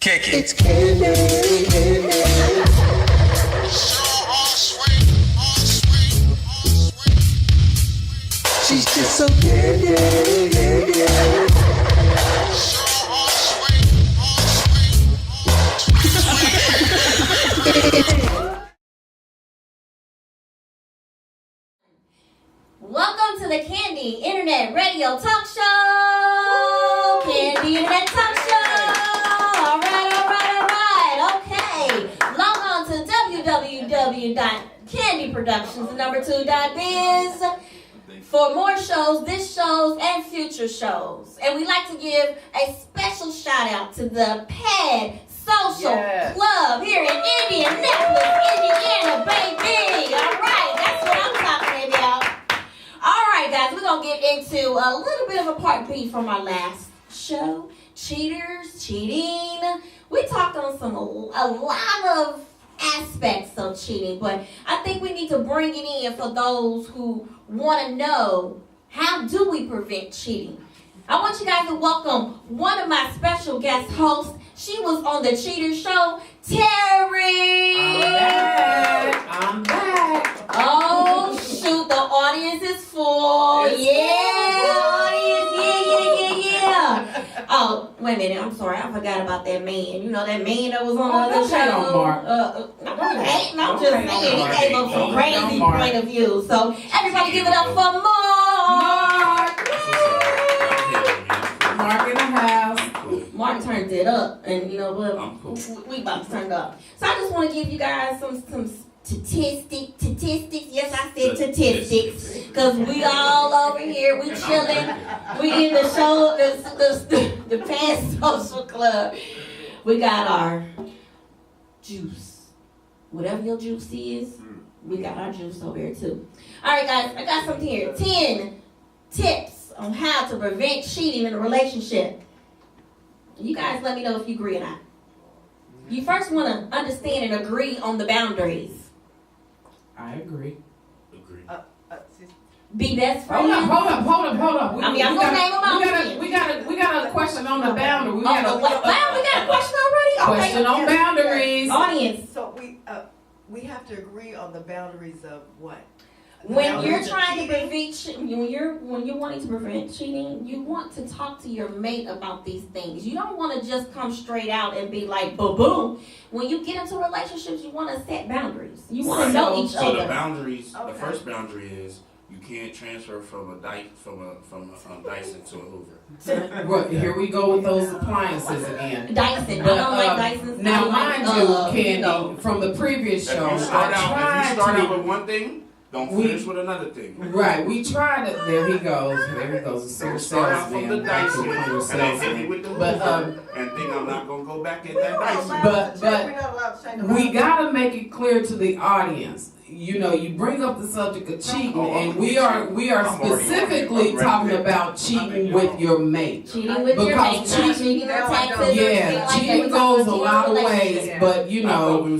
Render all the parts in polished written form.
Kick it. It's Candy. She's just so candy. Welcome to the Candy Internet Radio Talk Show. Candy Internet Talk Show. All right. Okay. Log on to www.candyproductions2.biz for more shows, this shows, and future shows. And we like to give a special shout out to the PAD Social Club here in Indianapolis, Indiana, baby. All right, that's what I'm talking about. All right, guys, we're going to get into a little bit of a part B from our last show. Cheaters, cheating. We talked on a lot of aspects of cheating, but I think we need to bring it in for those who want to know, how do we prevent cheating? I want you guys to welcome one of my special guest hosts. She was on the Cheater Show, Terry. I'm back. Oh, shoot, the audience is full. Audience, yeah. Oh, wait a minute, I'm sorry, I forgot about that man. You know that man that was on the other show? I'm just saying, he gave us some crazy point of view. So, everybody give it up for Mark. Mark in the house. Mark turned it up, and you know what? I'm cool. We about to turn it up. So I just want to give you guys some statistics. Yes, I said statistics, because we all over here, we chilling. We in the show, the PAD Social Club. We got our juice. Whatever your juice is, we got our juice over here too. All right, guys, I got something here. 10 tips on how to prevent cheating in a relationship. You guys let me know if you agree or not. You first want to understand and agree on the boundaries. I agree. Be best friends. Hold up. I'm gonna name them out. We got a question on the boundary. We Wow, we got a question already? question on boundaries. Audience. So we have to agree on the boundaries of what? When you're trying to prevent when you're wanting to prevent cheating, you want to talk to your mate about these things. You don't want to just come straight out and be like boom. When you get into relationships, you want to set boundaries. You want to know each So other. the boundaries, the first boundary is you can't transfer from a Dyson to a Hoover. Well, here we go with those appliances again. Dyson. I don't like Dysons. Now, I mind like, you, Candy, from the previous If show, you start out I with one thing, don't finish with another thing. Right, we tried it. There he goes. A serious Start out from the salesman. Dyson and then hit me with the But, Hoover and think I'm not gonna go back at that Dyson. But we gotta make it clear to the audience. You know, you bring up the subject of cheating, and we are specifically talking about cheating with your mate. Cheating with your mate, not cheating on taxes. Cheating goes a lot of ways, but you know, we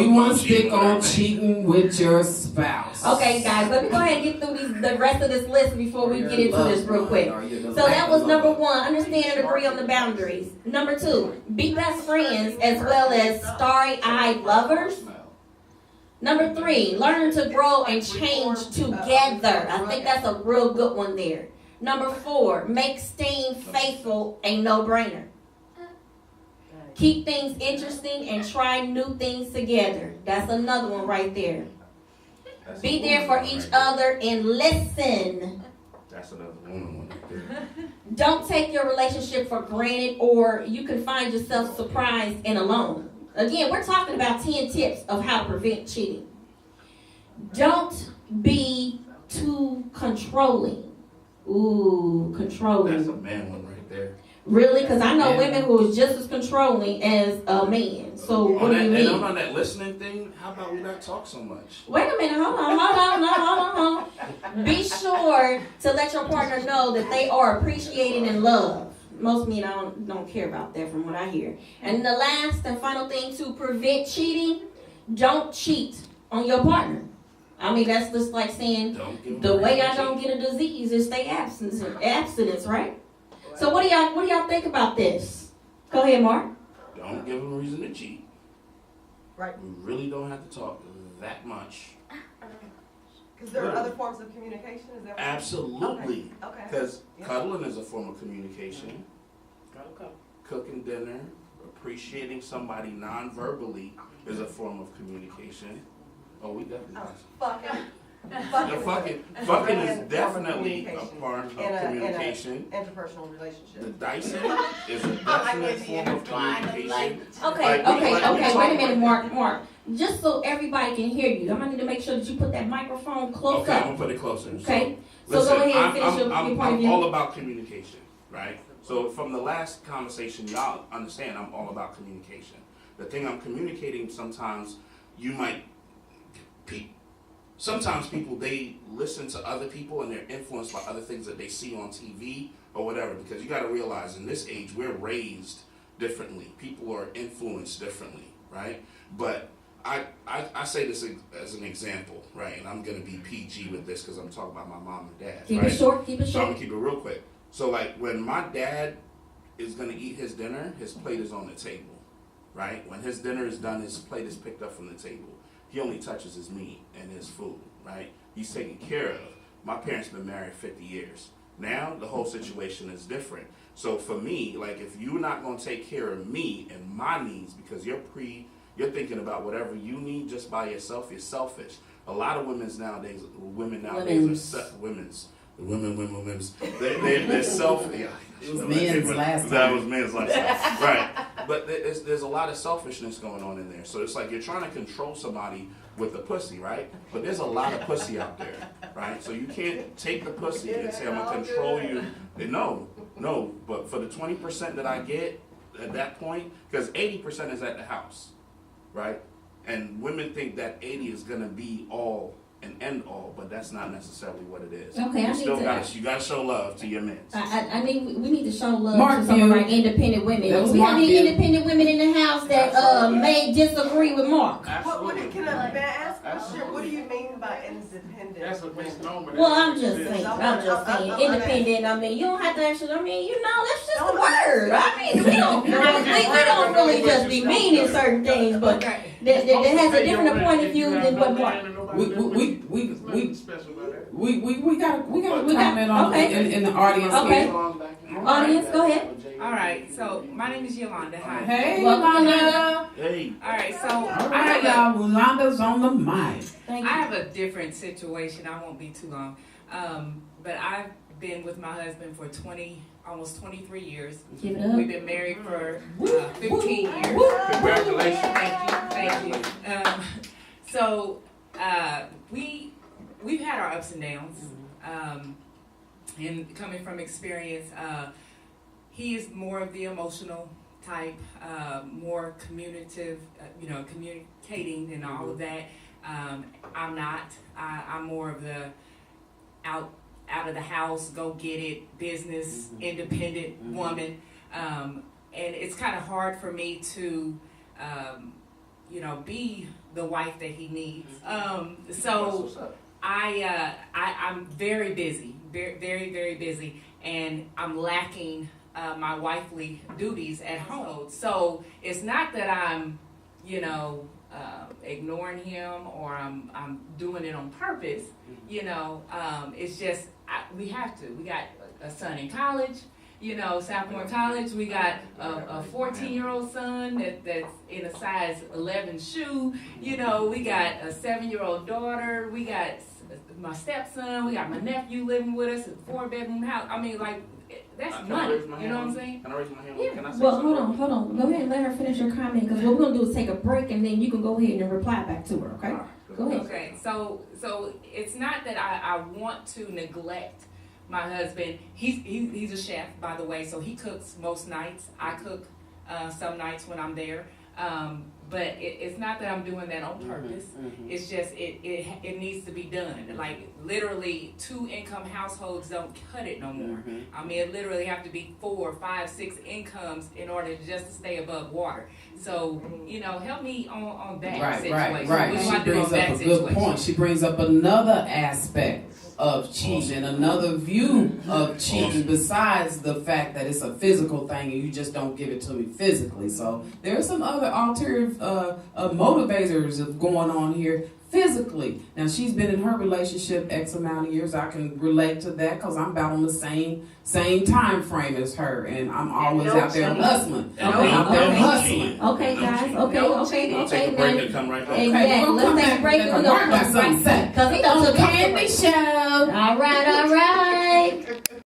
want to stick on cheating with your spouse. Okay, guys, let me go ahead and get through the rest of this list before we get into this real quick. So that was number 1, understand and agree on the boundaries. Number 2, be best friends as well as starry-eyed lovers. Number 3, learn to grow and change together. I think that's a real good one there. Number 4, make staying faithful a no-brainer. Keep things interesting and try new things together. That's another one right there. Be there for each other and listen. That's another one right there. Don't take your relationship for granted, or you can find yourself surprised and alone. Again, we're talking about 10 tips of how to prevent cheating. Don't be too controlling. Ooh, controlling. That's a man one right there. Really? Because I know women who is just as controlling as a man. So what do you mean? And on that listening thing, how about we not talk so much? Wait a minute, hold on. Be sure to let your partner know that they are appreciated and loved. Most men don't care about that from what I hear. And the last and final thing to prevent cheating, don't cheat on your partner. I mean, that's just like saying the way I don't get a disease is stay abstinence, right? So what do y'all think about this? Go ahead, Mark. Don't give them a reason to cheat. Right. We really don't have to talk that much. Because there are other forms of communication, is that what? Absolutely. Okay. Because Yeah. cuddling is a form of communication. Cooking dinner, appreciating somebody non-verbally is a form of communication. Oh, we definitely. Fucking. Fucking is definitely a communication. part of In a communication. interpersonal The relationship. dicing is a definite form of communication. Okay, wait a minute, Mark. Just so everybody can hear you, I'm gonna need to make sure that you put that microphone close Okay, I'm up. gonna put it closer. Okay? So Listen, go ahead and finish your point of I'm view. all about communication, right? So from the last conversation, y'all understand I'm all about communication. The thing I'm communicating sometimes, sometimes people, they listen to other people and they're influenced by other things that they see on TV or whatever, because you gotta realize in this age, we're raised differently. People are influenced differently, right? But I say this as an example, right? And I'm gonna be PG with this because I'm talking about my mom and dad, Keep right? it short, keep it So I'm short. gonna keep it real quick. So like when my dad is gonna eat his dinner, his plate is on the table, right? When his dinner is done, his plate is picked up from the table. He only touches his meat and his food, right? He's taken care of. My parents been married 50 years. Now the whole situation is different. So for me, like if you're not gonna take care of me and my needs because you're thinking about whatever you need just by yourself, you're selfish. A lot of women nowadays they're selfish. Yeah, It was men's last time. That was men's last time. Right. But there's a lot of selfishness going on in there. So it's like you're trying to control somebody with the pussy, right? But there's a lot of pussy out there, right? So you can't take the pussy and say, I'm going to control you. No. But for the 20% that I get at that point, because 80% is at the house, right? And women think that 80 is going to be all and end all, but that's not necessarily what it is. Okay, You gotta show love to your men. I think we need to show love Mark to some of View. our independent women. That was Do we have Mark any View. independent women in the house that may disagree with Mark? May I ask a question? What do you mean by independent? That's a misnomer. Well, I'm just saying, independent. I mean, you don't have to actually. I mean, that's just the word. I mean, we don't really just be meaning certain things, but that has a different point of view than what Mark. We got a comment on in the audience. Okay. Here. Audience, go ahead. All right, so my name is Yolanda. Hi. Hey, Welcome, Yolanda. Hey. All right, so All right, y'all. Yolanda's on the mic. Thank I you. have a different situation. I won't be too long. But I've been with my husband for almost 23 years. Give it up. We've been married for 15 years. Congratulations. Thank you. So we've had our ups and downs. And coming from experience, he is more of the emotional type, more communicative, communicating and all of that. I'm not. I'm more of the out of the house, go get it, business, independent woman. And it's kind of hard for me to, be the wife that he needs. So I'm very busy, very, very busy, and I'm lacking my wifely duties at home. So it's not that I'm, ignoring him or I'm doing it on purpose. It's just we have to. We got a son in college. Southmore College. We got a 14-year-old son that's in a size 11 shoe. We got a 7-year-old daughter. We got my stepson. We got my nephew living with us in a 4-bedroom house. I mean, like, that's money. You know what I'm saying? Can I raise my hand? Yeah. Can I say Well, something? hold on. Go ahead and let her finish her comment, because what we're gonna do is take a break, and then you can go ahead and reply back to her. Okay? Go ahead. Okay. So it's not that I want to neglect my husband. He's a chef, by the way, so he cooks most nights. I cook some nights when I'm there. but it's not that I'm doing that on purpose. It's just it needs to be done. Like literally, 2-income households don't cut it no more. I mean, it literally have to be 4, 5, 6 incomes in order just to stay above water. So help me on that situation. Right. What do She I do brings on up that a situation? good point. She brings up another aspect of cheating, another view of cheating besides the fact that it's a physical thing and you just don't give it to me physically. So there are some other alternative motivators of going on here physically. Now she's been in her relationship X amount of years. I can relate to that because I'm about on the same time frame as her, and I'm always out there hustling. Okay, guys. Okay. Take a break and come right back. Exactly. Let's take a break and we're gonna got something to say. because he gonna Candy show. All right.